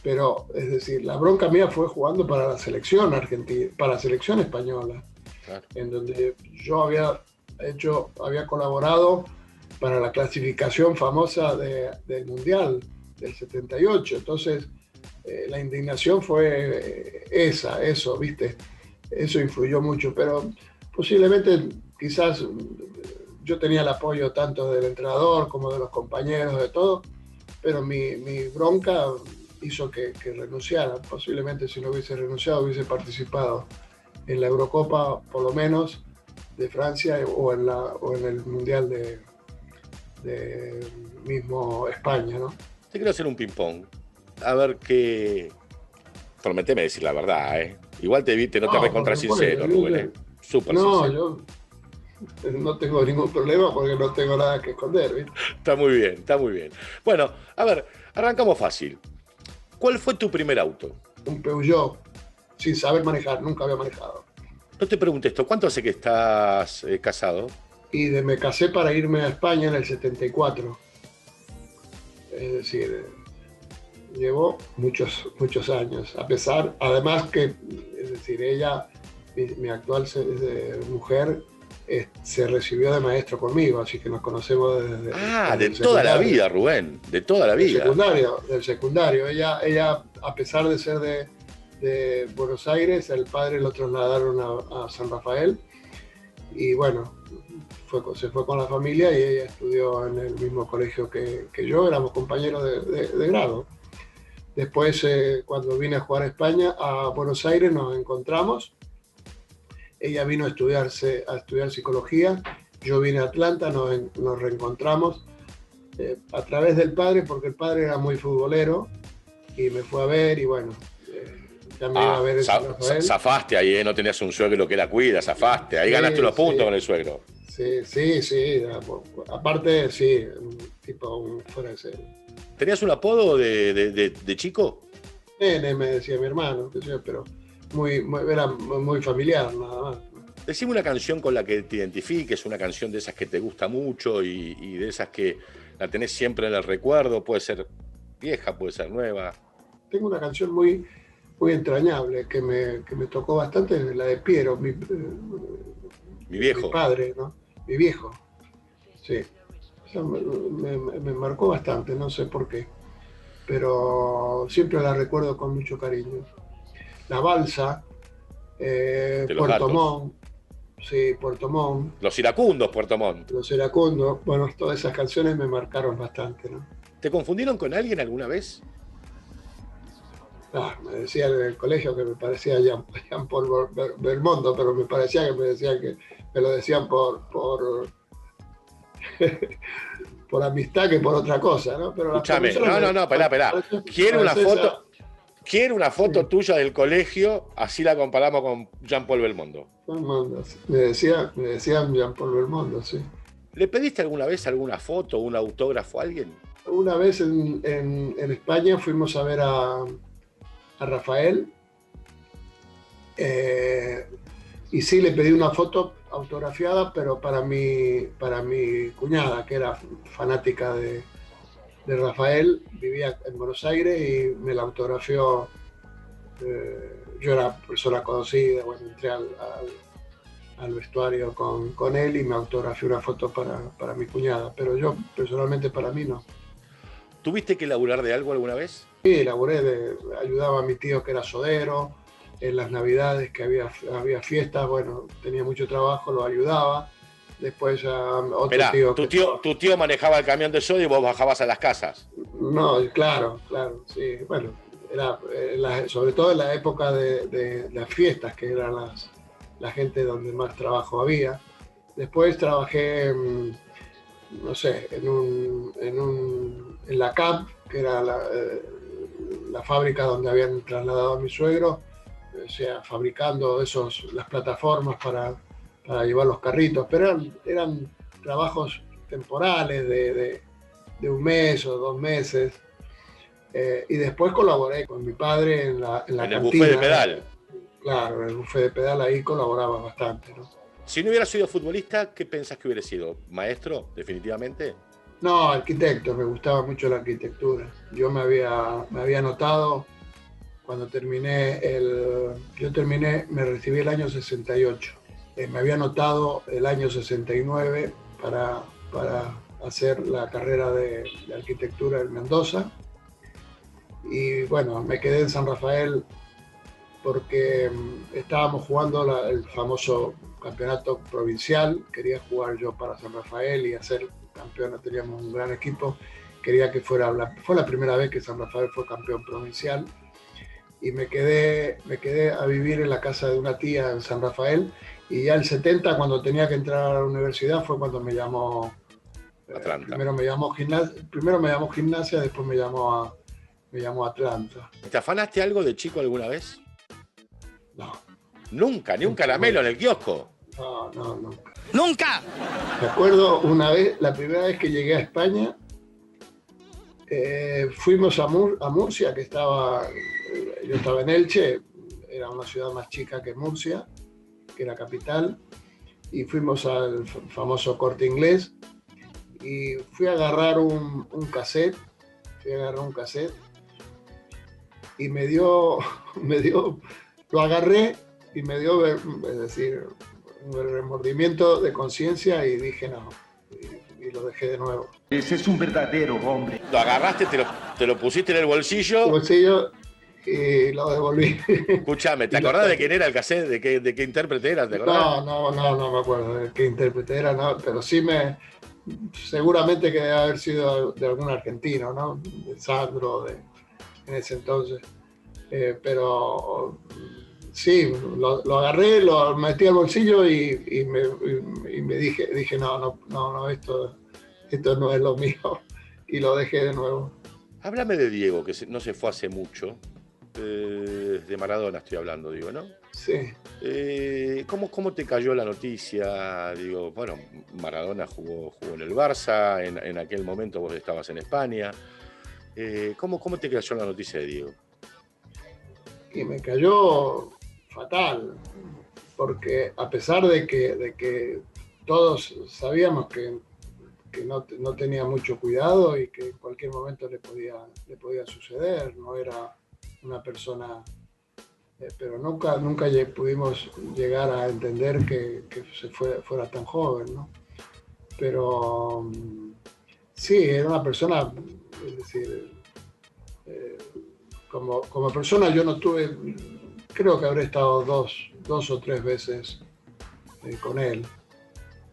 pero es decir, la bronca mía fue jugando para la selección argentina, para la selección española, claro, en donde yo había colaborado para la clasificación famosa del Mundial del 78, entonces la indignación fue eso, ¿viste? Eso influyó mucho, pero posiblemente quizás yo tenía el apoyo tanto del entrenador como de los compañeros, de todo, pero mi bronca hizo que renunciara. Posiblemente si no hubiese renunciado hubiese participado en la Eurocopa, por lo menos, de Francia o en el Mundial de mismo España, ¿no? Te quiero hacer un ping-pong. A ver qué... Prometeme decir la verdad, ¿eh? Igual te recontra sincero, Rubén. Súper sincero. Yo no tengo ningún problema porque no tengo nada que esconder, ¿viste? Está muy bien, está muy bien. Bueno, a ver, arrancamos fácil. ¿Cuál fue tu primer auto? Un Peugeot, sin saber manejar, nunca había manejado. No te pregunté esto, ¿cuánto hace que estás casado? Y me casé para irme a España en el 74. Es decir, llevó muchos años, además que, es decir, ella, mi actual mujer, se recibió de maestro conmigo, así que nos conocemos desde... de toda la vida, Rubén, de toda la vida. Del secundario. Ella, a pesar de ser de Buenos Aires, el padre lo trasladaron a San Rafael, y bueno, se fue con la familia y ella estudió en el mismo colegio que yo, éramos compañeros de grado. Después, cuando vine a jugar a España, a Buenos Aires, nos encontramos. Ella vino a estudiar psicología, yo vine a Atlanta, nos reencontramos a través del padre, porque el padre era muy futbolero y me fue a ver y bueno, ya me iba a ver. Zafaste ahí, no tenías un suegro que la cuida, zafaste, ahí ganaste los puntos con el suegro. Sí, aparte sí, tipo fuera de serie. ¿Tenías un apodo de chico? Nene, me decía mi hermano, pero era muy familiar, nada más. Decime una canción con la que te identifiques, una canción de esas que te gusta mucho y de esas que la tenés siempre en el recuerdo, puede ser vieja, puede ser nueva. Tengo una canción muy entrañable que me tocó bastante, la de Piero, mi viejo. Mi padre, ¿no? Mi viejo, sí. O sea, me marcó bastante, no sé por qué, pero siempre la recuerdo con mucho cariño. La balsa, Puerto Montt, sí, Puerto Montt. Los iracundos, Puerto Montt. Los iracundos, bueno, todas esas canciones me marcaron bastante, ¿no? ¿Te confundieron con alguien alguna vez? No, me decían en el colegio que me parecía Jean-Paul Belmondo, pero me parecía que me decían que me lo decían por por amistad que por otra cosa, ¿no? Pero escúchame, esperá. Quiero una foto tuya del colegio, así la comparamos con Jean-Paul Belmondo. Me decían Jean-Paul Belmondo, sí. ¿Le pediste alguna vez alguna foto, un autógrafo a alguien? Una vez en España fuimos a ver a Rafael, y sí le pedí una foto autografiada, pero para mi cuñada, que era fanática de Rafael, vivía en Buenos Aires y me la autografió. Yo era persona conocida, bueno, entré al vestuario con él y me autografió una foto para mi cuñada, pero yo personalmente para mí no. ¿Tuviste que laburar de algo alguna vez? Sí, ayudaba a mi tío que era sodero, en las navidades que había fiestas, bueno, tenía mucho trabajo, lo ayudaba. Después a otro tío. ¿Tu tío manejaba el camión de soda y vos bajabas a las casas? No, claro, sí. Bueno, era sobre todo en la época de las fiestas, que eran la gente donde más trabajo había. Después trabajé, no sé, en la CAP, que era la fábrica donde habían trasladado a mi suegro, o sea, fabricando las plataformas para llevar los carritos, pero eran trabajos temporales de un mes o 2 meses. Y después colaboré con mi padre en la cantina. En el buffet de pedal. Claro, en el buffet de pedal ahí colaboraba bastante, ¿no? Si no hubieras sido futbolista, ¿qué pensás que hubiera sido? ¿Maestro, definitivamente? No, arquitecto, me gustaba mucho la arquitectura. Yo me había anotado cuando me recibí el año 68. Me había anotado el año 69 para hacer la carrera de arquitectura en Mendoza. Y bueno, me quedé en San Rafael porque estábamos jugando el famoso campeonato provincial. Quería jugar yo para San Rafael y hacer campeón. Teníamos un gran equipo. Quería que fue la primera vez que San Rafael fue campeón provincial. Y me quedé a vivir en la casa de una tía en San Rafael. Y ya el 70, cuando tenía que entrar a la universidad, fue cuando me llamó Atlanta. Primero me llamó Gimnasia, después me llamó Atlanta. ¿Te afanaste algo de chico alguna vez? No. ¿Nunca? ¿Ni un caramelo en el kiosco? No, nunca. ¡Nunca! Me acuerdo una vez, la primera vez que llegué a España, fuimos a Murcia, yo estaba en Elche, era una ciudad más chica que Murcia, que era capital, y fuimos al famoso Corte Inglés y fui a agarrar un cassette y lo agarré y me dio, es decir, un remordimiento de conciencia y dije no, y lo dejé de nuevo. Ese es un verdadero hombre. Lo agarraste, te lo pusiste en el bolsillo. Y lo devolví. Escúchame, ¿te acordás de quién era el cassette? ¿De qué intérprete era? ¿Te acordás? No me acuerdo de qué intérprete era, no, pero sí seguramente que debe haber sido de algún argentino, ¿no? De Sandro, en ese entonces. Pero sí, lo agarré, lo metí al bolsillo y me dije no, esto no es lo mío, y lo dejé de nuevo. Háblame de Diego, que no se fue hace mucho. De Maradona estoy hablando, digo, ¿no? Sí. ¿Cómo te cayó la noticia? Digo, bueno, Maradona jugó en el Barça, en aquel momento vos estabas en España. ¿Cómo te cayó la noticia de Diego? Y me cayó fatal, porque a pesar de que todos sabíamos que no tenía mucho cuidado y que en cualquier momento le podía suceder, no era una persona, pero nunca pudimos llegar a entender que fuera tan joven, ¿no? Pero sí, era una persona, es decir, como persona yo no tuve creo que habré estado dos o tres veces con él,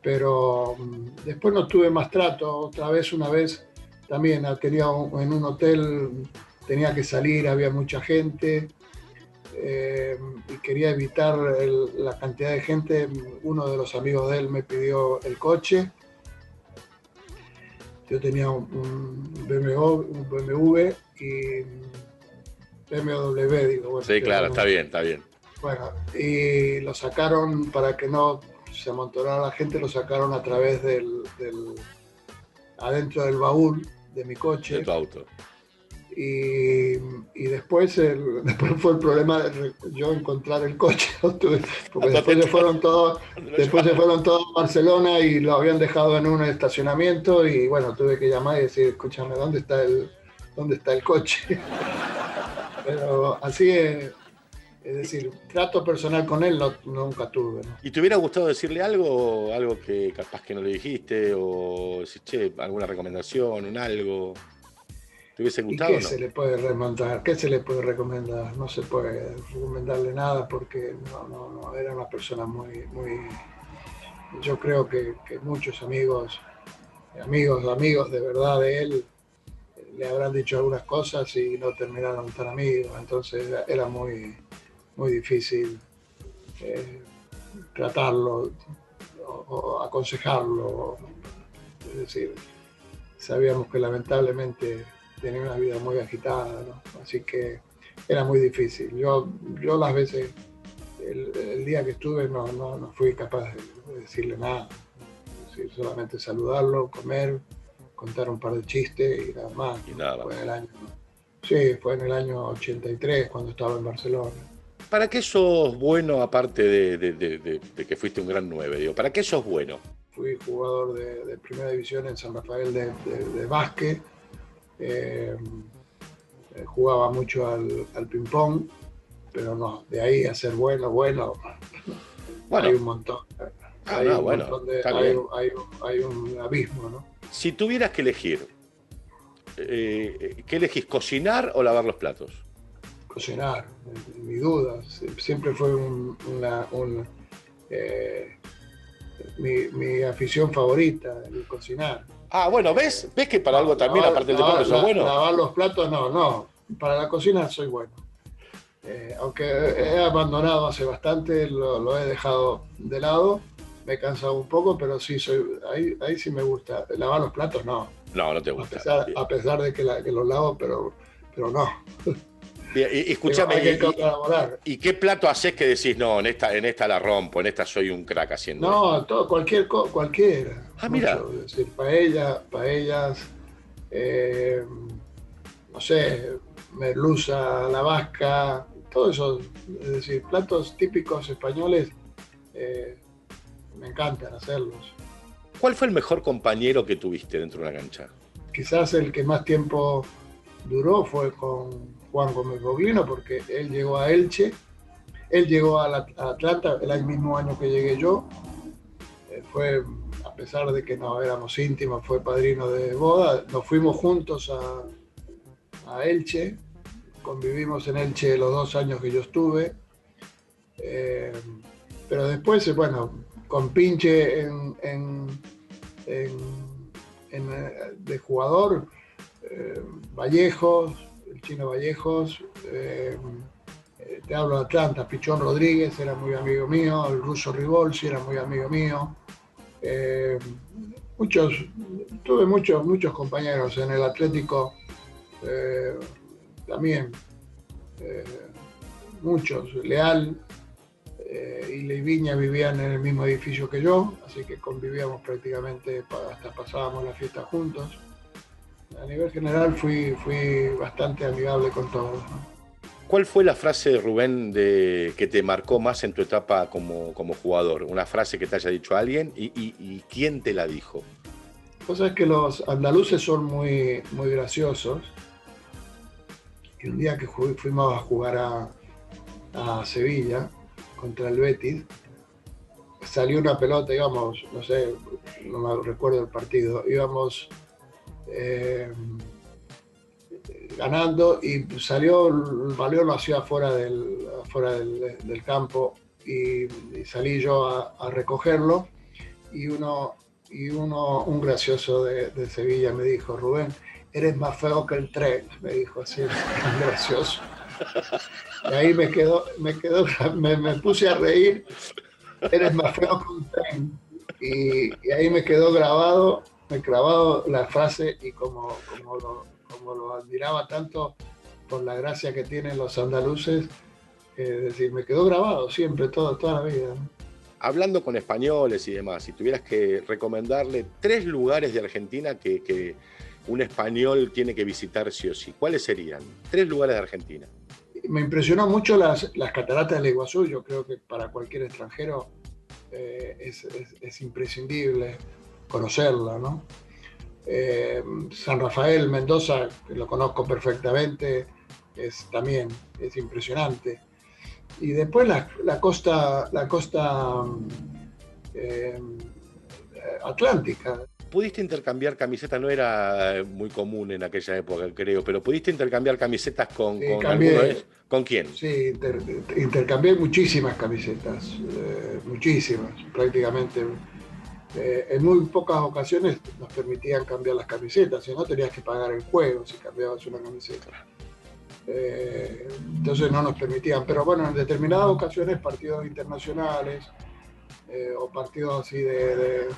pero después no tuve más trato. Una vez también tenía en un hotel, tenía que salir, había mucha gente y quería evitar la cantidad de gente. Uno de los amigos de él me pidió el coche. Yo tenía un BMW y BMW, digo. Bueno, sí, claro, está bien, está bien. Bueno, y lo sacaron para que no se amontonara la gente, lo sacaron a través adentro del baúl de mi coche. De tu auto. Y después fue el problema de yo encontrar el coche, porque después se fueron todos a Barcelona y lo habían dejado en un estacionamiento y bueno, tuve que llamar y decir, escúchame, ¿dónde está el coche? Pero así es decir, trato personal con él nunca tuve, ¿no? ¿Y te hubiera gustado decirle algo que capaz que no le dijiste, o decir, che, alguna recomendación, un algo? ¿Te hubiese gustado? ¿Y qué se le puede remontar? ¿Qué se le puede recomendar? No se puede recomendarle nada porque no era una persona muy... Yo creo que muchos amigos de verdad de él le habrán dicho algunas cosas y no terminaron tan amigos. Entonces era muy, muy difícil tratarlo o aconsejarlo. Es decir, sabíamos que lamentablemente tenía una vida muy agitada, ¿no? Así que era muy difícil. Yo las veces, el día que estuve no fui capaz de decirle nada. Es decir, solamente saludarlo, comer, contar un par de chistes y nada más. Y nada más. Fue en el año 83 cuando estaba en Barcelona. ¿Para qué sos bueno, aparte de que fuiste un gran 9? Digo, ¿para qué sos bueno? Fui jugador de primera división en San Rafael de básquet. Jugaba mucho al ping-pong, pero no, de ahí a ser bueno, hay un montón. Hay un abismo, ¿no? Si tuvieras que elegir, ¿qué elegís? ¿Cocinar o lavar los platos? Cocinar, ni duda. Siempre fue mi afición favorita, el cocinar. Ah, bueno, ¿ves que para algo también, aparte del deporte, sos bueno? Lavar los platos, no. Para la cocina soy bueno. Aunque he abandonado hace bastante, lo he dejado de lado, me he cansado un poco, pero sí, ahí sí me gusta. Lavar los platos, no. No te gusta. A pesar de que los lavo, pero no. Y escúchame, hay que colaborar. ¿Y qué plato haces que decís, no, en esta la rompo, en esta soy un crack haciendo? No, todo, cualquiera. Ah, mira. Es decir, paellas, no sé, merluza, a la vasca, todo eso. Es decir, platos típicos españoles, me encantan hacerlos. ¿Cuál fue el mejor compañero que tuviste dentro de una cancha? Quizás el que más tiempo duró fue con Juan Gómez Boglino, porque él llegó a Elche, él llegó a Atlanta el mismo año que llegué yo. Fue, a pesar de que no éramos íntimos, fue padrino de boda. Nos fuimos juntos a Elche, convivimos en Elche los 2 años que yo estuve. Pero después, bueno, con Pinche de jugador, Vallejos, el chino Vallejos, te hablo de Atlanta, Pichón Rodríguez era muy amigo mío, el ruso Rivolsi era muy amigo mío. Tuve muchos compañeros en el Atlético, también, muchos. Leal y Leiviña vivían en el mismo edificio que yo, así que convivíamos prácticamente, hasta pasábamos la fiesta juntos. A nivel general fui bastante amigable con todos, ¿no? ¿Cuál fue la frase de Rubén que te marcó más en tu etapa como jugador? Una frase que te haya dicho alguien y ¿quién te la dijo? Pues es que los andaluces son muy, muy graciosos. Y un día que fuimos a jugar a Sevilla contra el Betis, salió una pelota, íbamos, no sé, no me recuerdo el partido, íbamos ganando, y salió, el balón lo hacía fuera del campo, y salí yo a recogerlo, y un gracioso de Sevilla me dijo: Rubén, eres más feo que el tren, me dijo así, tan gracioso. Y ahí me puse a reír: eres más feo que un tren. Y ahí me quedó grabado la frase, y como lo admiraba tanto por la gracia que tienen los andaluces, es decir, me quedó grabado siempre, toda la vida, ¿no? Hablando con españoles y demás, si tuvieras que recomendarle 3 lugares de Argentina que un español tiene que visitar sí o sí, ¿cuáles serían? 3 lugares de Argentina. Me impresionó mucho las cataratas del Iguazú. Yo creo que para cualquier extranjero es imprescindible conocerla, ¿no? San Rafael, Mendoza, que lo conozco perfectamente, también es impresionante. Y después la costa atlántica. ¿Pudiste intercambiar camisetas? No era muy común en aquella época, creo, pero ¿pudiste intercambiar camisetas con alguno de ellos? ¿Con quién? Sí, intercambié muchísimas camisetas, muchísimas, prácticamente. En muy pocas ocasiones nos permitían cambiar las camisetas, si no tenías que pagar el juego si cambiabas una camiseta. Entonces no nos permitían, pero bueno, en determinadas ocasiones, partidos internacionales o partidos así de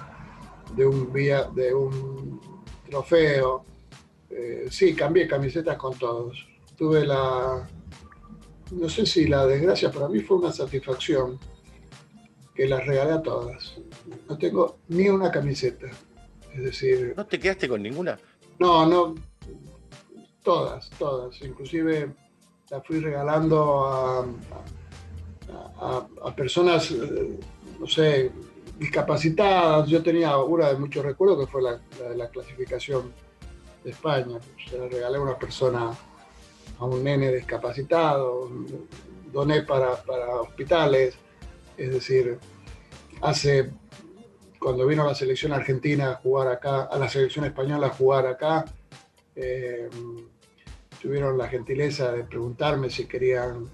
un trofeo, sí, cambié camisetas con todos. Tuve no sé si la desgracia, para mí fue una satisfacción, que las regalé a todas. No tengo ni una camiseta, es decir... ¿No te quedaste con ninguna? No, todas, inclusive la fui regalando a personas, no sé, discapacitadas. Yo tenía una de mucho recuerdo, que fue la de la clasificación de España. Se la regalé a una persona, a un nene discapacitado, doné para hospitales, es decir, cuando vino la selección argentina a jugar acá, a la selección española a jugar acá, tuvieron la gentileza de preguntarme si querían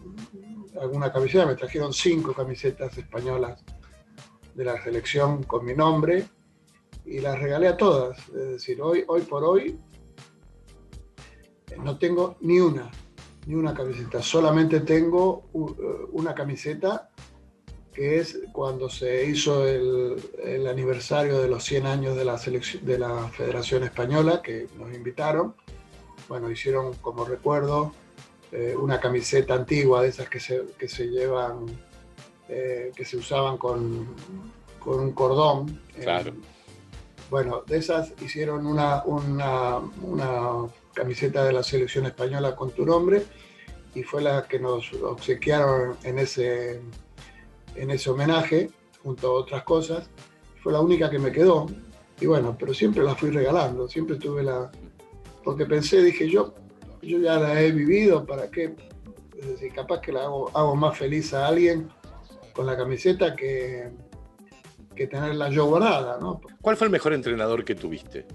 alguna camiseta. Me trajeron 5 camisetas españolas de la selección con mi nombre, y las regalé a todas. Es decir, hoy por hoy no tengo ni una camiseta. Solamente tengo una camiseta, que es cuando se hizo el aniversario de los 100 años de la Federación Española, que nos invitaron. Bueno, hicieron como recuerdo una camiseta antigua, de esas que se llevan, que se usaban con un cordón. Claro. Bueno, de esas hicieron una camiseta de la selección española con tu nombre, y fue la que nos obsequiaron en ese homenaje, junto a otras cosas. Fue la única que me quedó, y bueno, pero siempre la fui regalando, siempre tuve porque dije yo ya la he vivido, ¿para qué? Es decir, capaz que hago más feliz a alguien con la camiseta que tenerla yo guardada, ¿no? ¿Cuál fue el mejor entrenador que tuviste?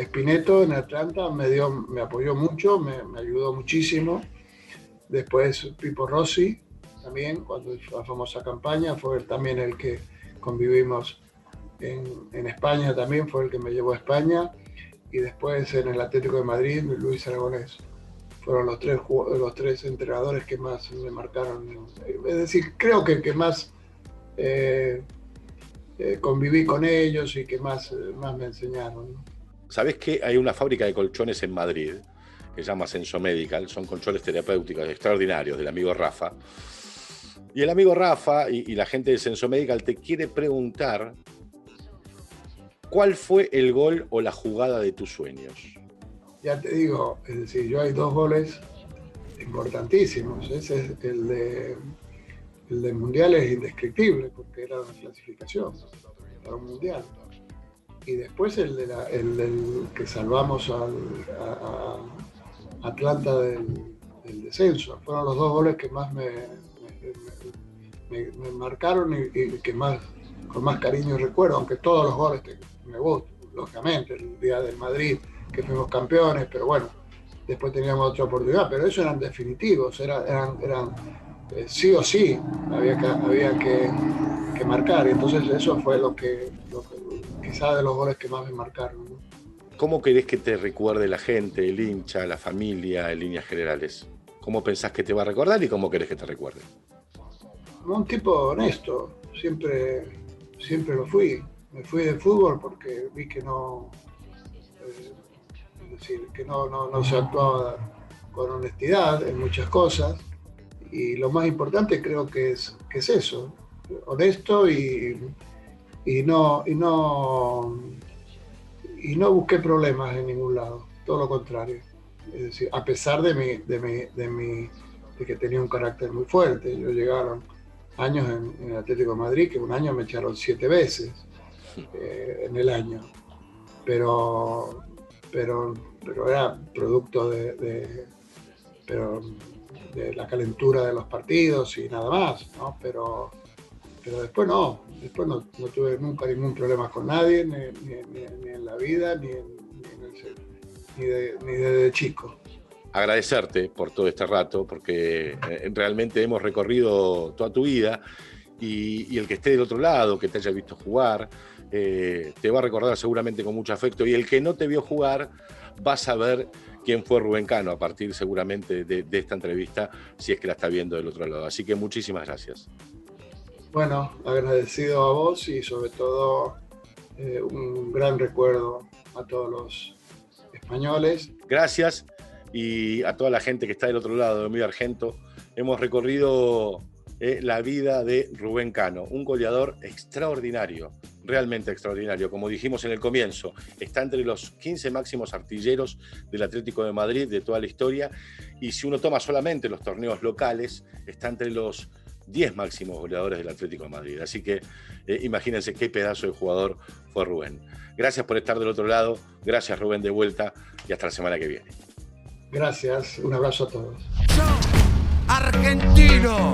Spinetto en Atlanta me apoyó mucho, me ayudó muchísimo. Después Pipo Rossi, también, cuando hizo la famosa campaña, fue también el que convivimos en España, también fue el que me llevó a España. Y después en el Atlético de Madrid, Luis Aragonés. Fueron los tres entrenadores que más me marcaron. Es decir, creo que más conviví con ellos y que más me enseñaron, ¿no? ¿Sabés que hay una fábrica de colchones en Madrid que se llama Senso Medical? Son colchones terapéuticos extraordinarios del amigo Rafa. Y el amigo Rafa y la gente de Senso Medical te quiere preguntar: ¿cuál fue el gol o la jugada de tus sueños? Ya te digo, es decir, yo hay 2 goles importantísimos. Ese es el del Mundial, es indescriptible, porque era una clasificación para un Mundial. Y después el del que salvamos a Atlanta del descenso. Fueron los 2 goles que más me marcaron y que con más cariño recuerdo, aunque todos los goles me gustan, lógicamente, el día del Madrid, que fuimos campeones, pero bueno, después teníamos otra oportunidad, pero esos eran definitivos, eran sí o sí, había que marcar, entonces eso fue lo que quizás de los goles que más me marcaron, ¿no? ¿Cómo querés que te recuerde la gente, el hincha, la familia, en líneas generales? ¿Cómo pensás que te va a recordar y cómo querés que te recuerde? Un tipo honesto, siempre lo fui. Me fui del fútbol porque vi que no, es decir, que no se actuaba con honestidad en muchas cosas. Y lo más importante creo que es eso, honesto y no busqué problemas en ningún lado, todo lo contrario. Es decir, a pesar de que tenía un carácter muy fuerte. Yo llegaron años en el Atlético de Madrid, que un año me echaron 7 veces en el año. Pero era producto de la calentura de los partidos y nada más, ¿no? Pero después no tuve nunca ningún problema con nadie, ni en la vida, ni desde chico. Agradecerte por todo este rato, porque realmente hemos recorrido toda tu vida y el que esté del otro lado, que te haya visto jugar, te va a recordar seguramente con mucho afecto, y el que no te vio jugar va a saber quién fue Rubén Cano a partir seguramente de esta entrevista, si es que la está viendo del otro lado. Así que muchísimas gracias. Bueno, agradecido a vos y sobre todo un gran recuerdo a todos los españoles. Gracias, y a toda la gente que está del otro lado de Medio Argento. Hemos recorrido la vida de Rubén Cano, un goleador extraordinario, realmente extraordinario. Como dijimos en el comienzo, está entre los 15 máximos artilleros del Atlético de Madrid de toda la historia, y si uno toma solamente los torneos locales, está entre los 10 máximos goleadores del Atlético de Madrid. Así que imagínense qué pedazo de jugador fue Rubén. Gracias por estar del otro lado, gracias Rubén de vuelta, y hasta la semana que viene. Gracias, un abrazo a todos. Argentino.